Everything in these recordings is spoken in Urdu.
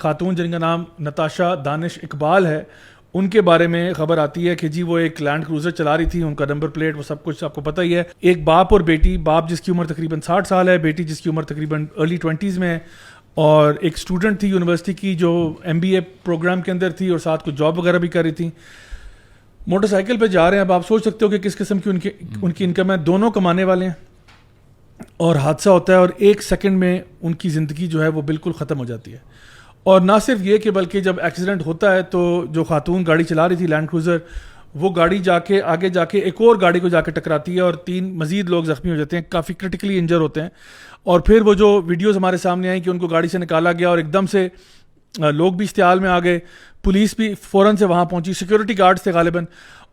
خاتون جن کا نام نتاشا دانش اقبال ہے, ان کے بارے میں خبر آتی ہے کہ جی وہ ایک لینڈ کروزر چلا رہی تھی, ان کا نمبر پلیٹ وہ سب کچھ آپ کو پتہ ہی ہے. ایک باپ اور بیٹی, باپ جس کی عمر تقریباً 60 سال ہے, بیٹی جس کی عمر تقریباً ارلی 20s میں ہے, اور ایک اسٹوڈنٹ تھی یونیورسٹی کی جو MBA پروگرام کے اندر تھی اور ساتھ کچھ جاب وغیرہ بھی کر رہی تھی. موٹر سائیکل پہ جا رہے ہیں. اب آپ سوچ سکتے ہو کہ کس قسم کی ان کی انکم ہے. دونوں کمانے والے ہیں اور حادثہ ہوتا ہے اور 1 سیکنڈ میں ان کی زندگی جو ہے وہ بالکل ختم ہو جاتی ہے. اور نہ صرف یہ کہ بلکہ جب ایکسیڈنٹ ہوتا ہے تو جو خاتون گاڑی چلا رہی تھی لینڈ کروزر, وہ گاڑی جا کے آگے جا کے ایک اور گاڑی کو جا کے ٹکراتی ہے اور 3 مزید لوگ زخمی ہو جاتے ہیں, کافی کرٹیکلی انجر ہوتے ہیں. اور پھر وہ جو ویڈیوز ہمارے سامنے آئیں کہ ان کو گاڑی سے نکالا گیا اور ایک دم سے لوگ بھی اشتعال میں آ گئے, پولیس بھی فوراً سے وہاں پہنچی, سیکورٹی گارڈز تھے غالباً.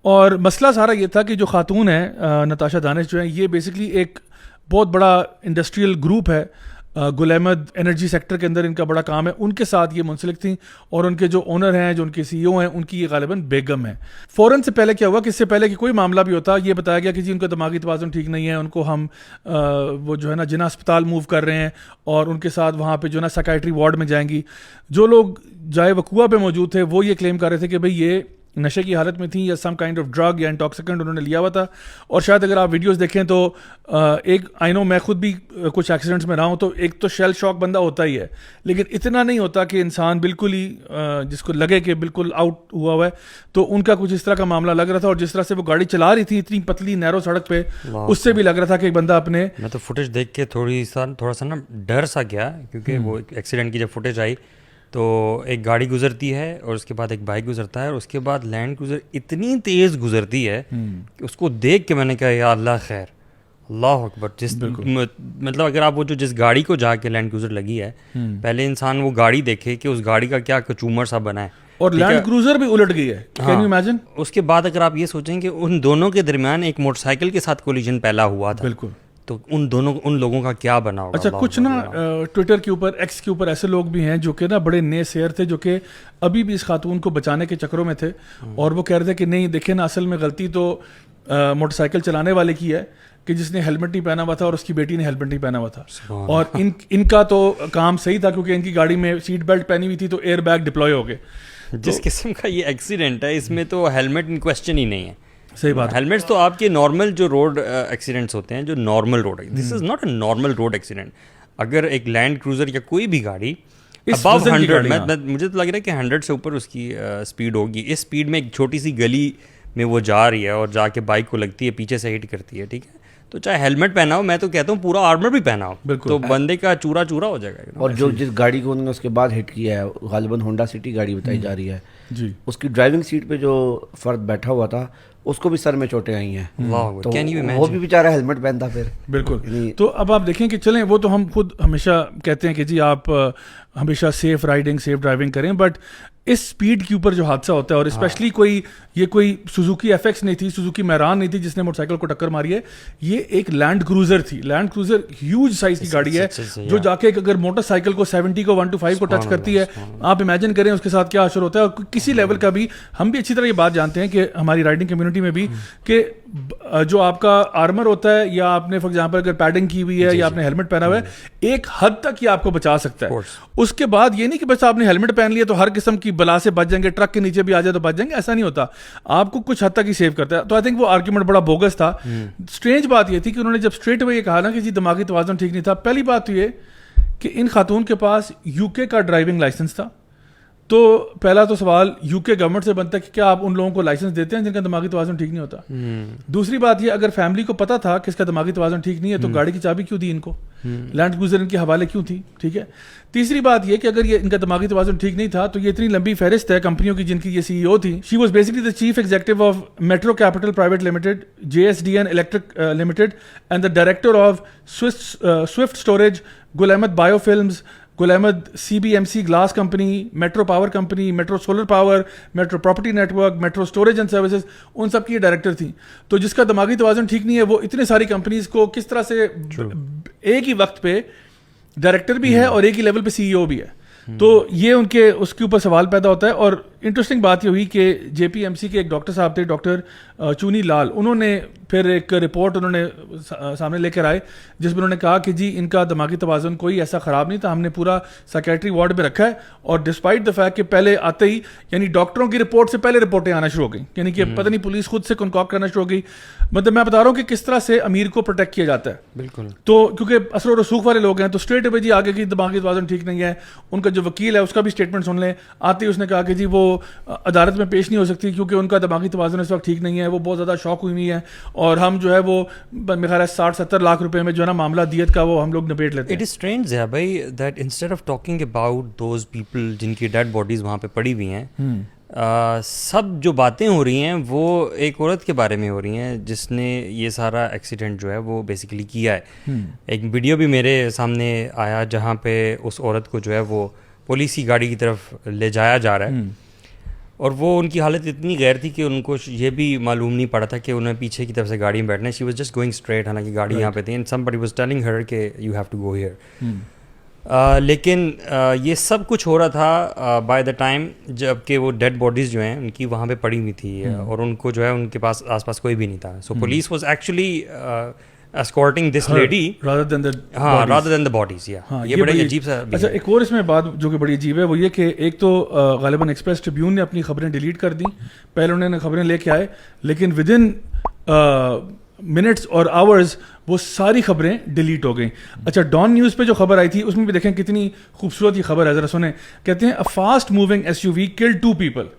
اور مسئلہ سارا یہ تھا کہ جو خاتون ہے نتاشا دانش جو ہے, یہ بیسکلی ایک بہت بڑا انڈسٹریل گروپ ہے, گل احمد انرجی سیکٹر کے اندر ان کا بڑا کام ہے, ان کے ساتھ یہ منسلک تھیں. اور ان کے جو اونر ہیں, جو ان کے CEO ہیں, ان کی یہ غالباً بیگم ہے. فوراً سے پہلے کیا ہوا کہ اس سے پہلے کہ کوئی معاملہ بھی ہوتا, یہ بتایا گیا کہ جی ان کا دماغی توازن ٹھیک نہیں ہے, ان کو ہم وہ جو ہے نا جناح اسپتال موو کر رہے ہیں اور ان کے ساتھ وہاں پہ جو ہے نا سائکائٹری وارڈ میں جائیں گی. جو لوگ جائے وقوع پہ موجود تھے وہ یہ کلیم کر رہے تھے کہ بھئی یہ نشے کی حالت میں تھیں یا سم کائنڈ آف ڈرگ یا انٹاکسیکنٹ انہوں نے لیا ہوا تھا. اور شاید اگر آپ ویڈیوز دیکھیں تو ایک آئی نو میں خود بھی کچھ ایکسیڈنٹس میں رہا ہوں, تو ایک تو شیل شاک بندہ ہوتا ہی ہے, لیکن اتنا نہیں ہوتا کہ انسان بالکل ہی جس کو لگے کہ بالکل آؤٹ ہوا ہوا ہے. تو ان کا کچھ اس طرح کا معاملہ لگ رہا تھا, اور جس طرح سے وہ گاڑی چلا رہی تھی اتنی پتلی نیرو سڑک پہ, اس سے بھی لگ رہا تھا کہ ایک بندہ اپنے, میں تو فوٹیج دیکھ کے تھوڑا سا نا ڈر سا گیا, کیونکہ وہ ایکسیڈنٹ کی جب فوٹیج آئی تو ایک گاڑی گزرتی ہے اور اس کے بعد ایک بائک گزرتا ہے اور اس کے بعد لینڈ کروزر اتنی تیز گزرتی ہے کہ اس کو دیکھ کے میں نے کہا یا اللہ خیر, اللہ اکبر. مطلب اگر آپ وہ جس گاڑی کو جا کے لینڈ کروزر لگی ہے, پہلے انسان وہ گاڑی دیکھے کہ اس گاڑی کا کیا کچومر سا بنا ہے, اور لینڈ کروزر بھی الٹ گئی ہے. Can you imagine. اس کے بعد اگر آپ یہ سوچیں کہ ان دونوں کے درمیان ایک موٹر سائیکل کے ساتھ کولیجن پہلا ہوا تھا, بالکل, تو ان لوگوں کا کیا بنا ہوگا. اچھا, کچھ نا ٹویٹر کے اوپر, ایکس کے اوپر ایسے لوگ بھی ہیں جو کہ نا بڑے نئے سیر تھے, جو کہ ابھی بھی اس خاتون کو بچانے کے چکروں میں تھے, اور وہ کہہ رہے تھے کہ نہیں دیکھیں نا, اصل میں غلطی تو موٹر سائیکل چلانے والے کی ہے کہ جس نے ہیلمٹ نہیں پہنا ہوا تھا اور اس کی بیٹی نے ہیلمٹ نہیں پہنا ہوا تھا. اور ان کا تو کام صحیح تھا کیونکہ ان کی گاڑی میں سیٹ بیلٹ پہنی ہوئی تھی تو ایئر بیگ ڈپلوائے ہو گئے. جس قسم کا یہ ایکسیڈنٹ ہے اس میں تو ہیلمٹ ان کویسچن ہی نہیں ہے. صحیح بات. ہیلمٹس تو آپ کے نارمل جو روڈ ایکسیڈنٹس ہوتے ہیں, جو normal road, this is not a normal road accident. اگر ایک لینڈ کروزر یا کوئی بھی گاڑی ابو 100, مجھے تو لگ رہا ہے کہ 100 سے اوپر اس کی اسپیڈ ہوگی, اس اسپیڈ میں ایک چھوٹی سی گلی میں وہ جا رہی ہے اور جا کے بائک کو لگتی ہے, پیچھے سے ہٹ کرتی ہے, ٹھیک ہے, تو چاہے ہیلمٹ پہنا ہو, میں تو کہتا ہوں پورا آرمر بھی پہنا ہو, تو بندے کا چورا چورا ہو جائے گا. اور جو جس گاڑی کو انہوں نے اس کے بعد ہٹ کیا ہے, غالباً ہونڈا سٹی گاڑی بتائی جا رہی ہے جی, اس کی ڈرائیونگ سیٹ پہ جو فرد بیٹھا ہوا تھا اس کو بھی سر میں چوٹیں آئی ہیں, تو وہ بھی بیچارہ ہیلمٹ پہنتا پھر. بالکل. تو اب آپ دیکھیں کہ چلیں, وہ تو ہم خود ہمیشہ کہتے ہیں کہ جی آپ ہمیشہ سیف رائڈنگ, سیف ڈرائیونگ کریں, بٹ اس سپیڈ کے اوپر جو حادثہ ہوتا ہے, اور اسپیشلی کوئی سوزوکی FX نہیں تھی, سوزوکی میران نہیں تھی جس نے موٹر سائیکل کو ٹکر ماری ہے, یہ ایک لینڈ کروزر تھی. لینڈ کروزر ہیوج سائز کی گاڑی ہے جو جا کے اگر موٹر سائیکل کو 70 کو 125 کو ٹچ کرتی ہے, آپ امیجن کریں اس کے ساتھ کیا اثر ہوتا ہے. اور کسی لیول کا بھی ہم بھی اچھی طرح یہ بات جانتے ہیں کہ ہماری رائڈنگ کمیونٹی میں بھی کہ جو آپ کا آرمر ہوتا ہے, یا آپ نے فار ایگزامپل اگر پیڈنگ کی ہوئی ہے یا آپ نے ہیلمٹ پہنا ہوا ہے, ایک حد تک یہ آپ کو بچا سکتا ہے. اس کے بعد یہ نہیں کہ بس آپ نے ہیلمٹ پہن لیا تو ہر قسم کی بلا سے بچ جائیں گے, ٹرک کے نیچے بھی آ جائے تو بچ جائیں گے, ایسا نہیں ہوتا. آپ کو کچھ حد تک ہی سیو کرتا ہے. تو آئی تھنک وہ آرگیومنٹ بڑا بوگس تھا. اسٹرینج بات یہ تھی کہ انہوں نے جب اسٹریٹ اوے یہ کہا نا کہ جی دماغی توازن ٹھیک نہیں تھا, پہلی بات تو یہ کہ ان خاتون کے پاس UK کا ڈرائیونگ لائسنس تھا. تو پہلا تو سوال UK گورنمنٹ سے بنتا ہے کہ کیا آپ ان لوگوں کو لائسنس دیتے ہیں جن کا دماغی توازن ٹھیک نہیں ہوتا. دوسری بات یہ, اگر فیملی کو پتا تھا کہ اس کا دماغی توازن ٹھیک نہیں ہے تو گاڑی کی چابی کیوں دی ان کو, لینڈ کروزر ان کے حوالے کیوں تھی, ٹھیک ہے. تیسری بات یہ کہ اگر یہ ان کا دماغی توازن ٹھیک نہیں تھا تو یہ اتنی لمبی فہرست ہے کمپنیوں کی جن کی یہ CEO تھی. She was basically the chief executive of Metro Capital Private Limited, JSDN electric limited, and the director of Swift storage, Gul Ahmad bio films, Gul Ahmad CBMC glass company, Metro power company, Metro solar power, Metro property network, Metro storage and services, ان سب کی یہ ڈائریکٹر تھیں. تو جس کا دماغی توازن ٹھیک نہیں ہے وہ اتنے ساری کمپنیز کو کس طرح سے ایک ہی وقت پہ ڈائریکٹر بھی ہے اور ایک ہی لیول پہ CEO بھی ہے. تو یہ ان کے اس کے اوپر سوال پیدا ہوتا ہے. اور انٹرسٹنگ بات یہ ہوئی کہ جے پی ایم سی کے ایک ڈاکٹر صاحب تھے, ڈاکٹر چونی لال, انہوں نے پھر ایک رپورٹ انہوں نے سامنے لے کر آئے جس میں انہوں نے کہا کہ جی ان کا دماغی توازن کوئی ایسا خراب نہیں تھا, ہم نے پورا سائکیٹری وارڈ میں رکھا ہے. اور ڈسپائٹ دا فیکٹ کہ پہلے آتے ہی یعنی ڈاکٹروں کی رپورٹ سے پہلے رپورٹیں آنا شروع ہو گئیں, یعنی کہ پتہ نہیں پولیس خود سے کنکاک کرنا شروع ہو گئی. مطلب میں بتا رہا ہوں کہ کس طرح سے امیر کو پروٹیکٹ کیا جاتا ہے. بالکل. تو کیونکہ اثر و رسوخ والے لوگ ہیں تو اسٹریٹ اوے جی آگے کی دماغی توازن ٹھیک نہیں ہے. ان کا جو وکیل ہے اس کا بھی اسٹیٹمنٹ سن لیں, آتے ہی اس نے کہا کہ جی وہ عدالت میں پیش نہیں ہو سکتی کیونکہ ان کا دماغی توازن اس وقت ٹھیک نہیں ہے, وہ بہت زیادہ شوق ہوئی ہے اور ہم جو ہے وہ میرا خیال ہے 60-70 لاکھ روپے میں جو ہے نا معاملہ دیت کا وہ ہم لوگ نپیٹ لیتے ہیں. اٹ از اسٹرینج ضیاء بھائی that instead of talking about those people جن کی ڈیڈ باڈیز وہاں پہ پڑی ہوئی ہیں, سب جو باتیں ہو رہی ہیں وہ ایک عورت کے بارے میں ہو رہی ہیں جس نے یہ سارا ایکسیڈنٹ جو ہے وہ بیسیکلی کیا ہے. ایک ویڈیو بھی میرے سامنے آیا جہاں پہ اس عورت کو جو ہے وہ پولیس کی گاڑی کی طرف لے جایا جا رہا ہے اور وہ ان کی حالت اتنی غیر تھی کہ ان کو یہ بھی معلوم نہیں پڑا تھا کہ انہیں پیچھے کی طرف سے گاڑی میں بیٹھنا ہے. She was just going straight, حالانکہ گاڑی یہاں پہ تھی, and somebody was telling her کہ you have to go here. لیکن یہ سب کچھ ہو رہا تھا بائی دا ٹائم جب کہ وہ ڈیڈ باڈیز جو ہیں ان کی وہاں پہ پڑی ہوئی تھی اور ان کو جو ہے ان کے پاس آس پاس کوئی بھی نہیں تھا. So police was actually escorting this lady rather than the bodies. یہ بڑا عجیب سا. اچھا ایک اور اس میں بات جو کہ بڑی عجیب ہے وہ یہ کہ ایک تو غالباً ایکسپریس ٹریبیون نے اپنی خبریں ڈیلیٹ کر دیں, پہلے انہوں نے خبریں لے کے آئے لیکن ود ان منٹس اور آورز وہ ساری خبریں ڈیلیٹ ہو گئیں. اچھا ڈان نیوز پہ جو خبر آئی تھی اس میں بھی دیکھیں کتنی خوبصورت یہ خبر ہے, ذرا سنیں. کہتے ہیں a fast moving SUV killed 2 people.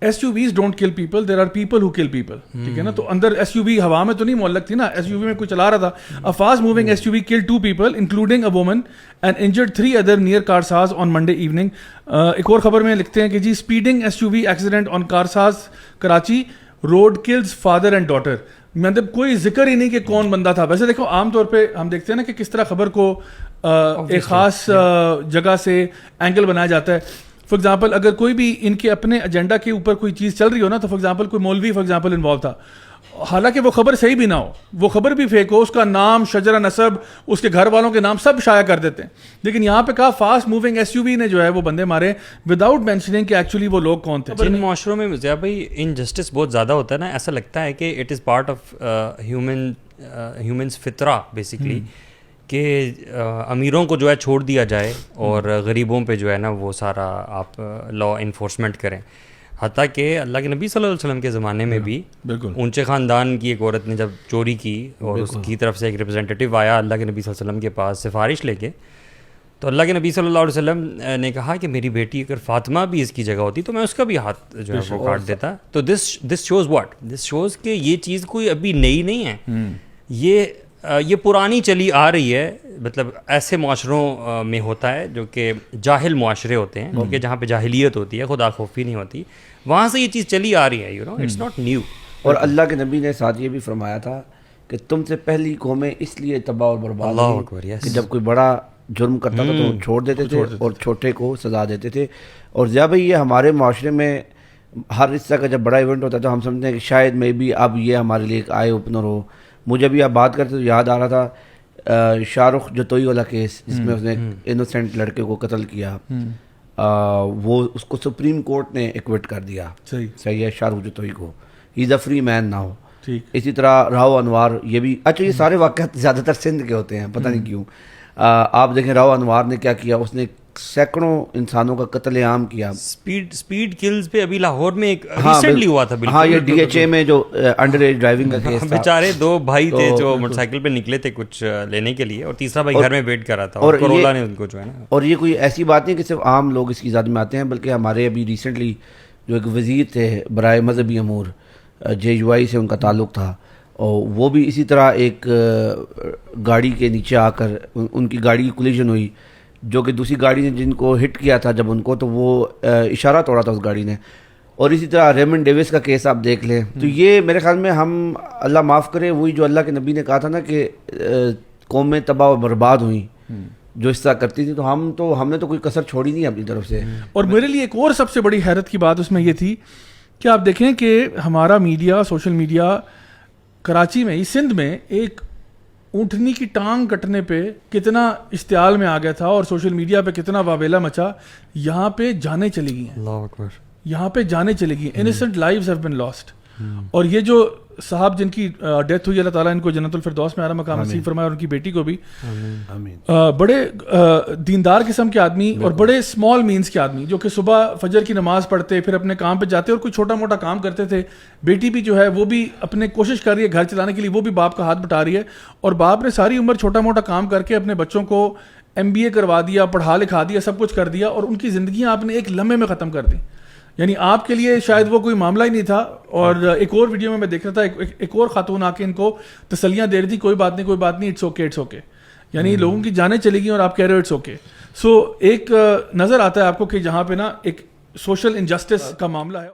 SUVs don't kill people, there are people who kill people. ٹھیک ہے نا, تو اندر SUV ہوا میں تو نہیں معلق تھی نا, SUV میں کوئی چلا رہا تھا. A fast moving SUV killed 2 people including a woman and injured 3 other near Karsaz on Monday evening. ایک اور خبر میں لکھتے ہیں کہ جی speeding SUV accident on Karsaz Karachi road kills father and daughter. مطلب کوئی ذکر ہی نہیں کہ کون بندہ تھا. ویسے دیکھو عام طور پہ ہم دیکھتے ہیں نا کہ کس طرح خبر کو ایک خاص جگہ سے اینگل بنایا جاتا ہے. فار ایگزامپل اگر کوئی بھی ان کے اپنے ایجنڈا کے اوپر کوئی چیز چل رہی ہو نا, تو فار ایگزامپل کوئی مولوی فار ایگزامپل انوالو تھا, حالانکہ وہ خبر صحیح بھی نہ ہو, وہ خبر بھی فیک ہو, اس کا نام شجرہ نسب اس کے گھر والوں کے نام سب شائع کر دیتے ہیں. لیکن یہاں پہ کہا فاسٹ موونگ SUV نے جو ہے وہ بندے مارے وداؤٹ مینشننگ کہ ایکچولی وہ لوگ کون تھے. جن معاشروں میں ضیاء بھائی انجسٹس بہت زیادہ ہوتا ہے نا, ایسا لگتا ہے کہ it is part of humans فطرہ بیسیکلی کہ امیروں کو جو ہے چھوڑ دیا جائے اور غریبوں پہ جو ہے نا وہ سارا آپ لا انفورسمنٹ کریں. حتیٰ کہ اللہ کے نبی صلی اللہ علیہ وسلم کے زمانے میں بھی اونچے خاندان کی ایک عورت نے جب چوری کی اور اس کی طرف سے ایک ریپرزینٹیو آیا اللہ کے نبی صلی اللہ علیہ وسلم کے پاس سفارش لے کے, تو اللہ کے نبی صلی اللہ علیہ وسلم نے کہا کہ میری بیٹی اگر فاطمہ بھی اس کی جگہ ہوتی تو میں اس کا بھی ہاتھ جو ہے وہ کاٹ دیتا. تو this shows what, this shows کہ یہ چیز کوئی ابھی نئی نہیں ہے, یہ پرانی چلی آ رہی ہے. مطلب ایسے معاشروں میں ہوتا ہے جو کہ جاہل معاشرے ہوتے ہیں, کیونکہ جہاں پہ جاہلیت ہوتی ہے, خدا خوفی نہیں ہوتی, وہاں سے یہ چیز چلی آ رہی ہے. You know it's not new. اور اللہ کے نبی نے ساتھ یہ بھی فرمایا تھا کہ تم سے پہلی قومیں اس لیے تباہ اور برباد ہوئی کہ جب کوئی بڑا جرم کرتا تھا تو چھوڑ دیتے تھے اور چھوٹے کو سزا دیتے تھے. اور ضیاء بھائی یہ ہمارے معاشرے میں ہر حصہ کا جب بڑا ایونٹ ہوتا ہے تو ہم سمجھتے ہیں کہ شاید میں بھی اب یہ ہمارے لیے ایک آئی اوپنر ہو. مجھے بھی آپ بات کرتے تو یاد آ رہا تھا شاہ رخ جتوئی والا کیس جس میں اس نے انوسینٹ لڑکے کو قتل کیا, وہ اس کو سپریم کورٹ نے ایکوٹ کر دیا. صحیح ہے, شاہ رخ جتوئی کو ہی از اے فری مین ناؤ. اسی طرح راؤ انوار, یہ بھی اچھا یہ سارے واقعات زیادہ تر سندھ کے ہوتے ہیں, پتہ نہیں کیوں. آپ دیکھیں راؤ انوار نے کیا کیا, اس نے سینکڑوں انسانوں کا قتل عام کیا. اسپیڈ کلز پہ ابھی لاہور میں ایک ریسنٹلی ہوا تھا. ہاں یہ DHA میں جو انڈر ایج ڈرائیونگ کا کیس تھا. بیچارے 2 بھائی تھے جو موٹر سائیکل پہ نکلے تھے کچھ لینے کے لیے, اور تیسرا بھائی گھر میں ویٹ کر رہا تھا اور کرولا نے ان کو جو ہے نا. اور یہ کوئی ایسی بات نہیں کہ صرف عام لوگ اس کی زد میں آتے ہیں, بلکہ ہمارے ابھی ریسنٹلی جو ایک وزیر تھے برائے مذہبی امور, JUI سے ان کا تعلق تھا, اور وہ بھی اسی طرح ایک گاڑی کے نیچے آ کر ان کی گاڑی کی کولیجن ہوئی, جو کہ دوسری گاڑی نے جن کو ہٹ کیا تھا جب ان کو, تو وہ اشارہ توڑا تھا اس گاڑی نے. اور اسی طرح ریمن ڈیوس کا کیس آپ دیکھ لیں. تو یہ میرے خیال میں ہم اللہ معاف کرے وہی جو اللہ کے نبی نے کہا تھا نا کہ قومیں تباہ و برباد ہوئیں جو اس طرح کرتی تھی, تو ہم نے تو کوئی کسر چھوڑی نہیں اپنی طرف سے. اور میرے لیے ایک اور سب سے بڑی حیرت کی بات اس میں یہ تھی کہ آپ دیکھیں کہ ہمارا میڈیا, سوشل میڈیا کراچی میں ہی, سندھ میں ایک اونٹنی کی ٹانگ کٹنے پہ کتنا اشتعال میں آ گیا تھا اور سوشل میڈیا پہ کتنا واویلا مچا, یہاں پہ جانیں چلی گئی ہیں, اللہ اکبر, یہاں پہ جانیں چلی گئی, انیسنٹ لائیوز ہیو بین لاسٹ. اور یہ جو صاحب جن کی ڈیتھ ہوئی, اللہ تعالیٰ ان کو جنت الفردوس میں اعلیٰ مقام نصیب فرمائے, اور ان کی بیٹی کو بھی. بڑے دیندار قسم کے آدمی اور بڑے اسمال مینس کے آدمی, جو کہ صبح فجر کی نماز پڑھتے, پھر اپنے کام پہ جاتے اور کوئی چھوٹا موٹا کام کرتے تھے. بیٹی بھی جو ہے وہ بھی اپنے کوشش کر رہی ہے گھر چلانے کے لیے, وہ بھی باپ کا ہاتھ بٹا رہی ہے, اور باپ نے ساری عمر چھوٹا موٹا کام کر کے اپنے بچوں کو MBA کروا دیا, پڑھا لکھا دیا, سب کچھ کر دیا, اور ان کی زندگیاں آپ نے ایک لمحے میں ختم کر دی. یعنی آپ کے لیے شاید وہ کوئی معاملہ ہی نہیں تھا. اور ایک اور ویڈیو میں دیکھ رہا تھا, ایک اور خاتون آ کے ان کو تسلیاں دے رہی تھی, کوئی بات نہیں کوئی بات نہیں, اٹس اوکے اٹس اوکے. یعنی لوگوں کی جانیں چلی گئی اور آپ کہہ رہے ہو اٹس اوکے. سو ایک نظر آتا ہے آپ کو کہ جہاں پہ نا ایک سوشل انجسٹس کا معاملہ ہے.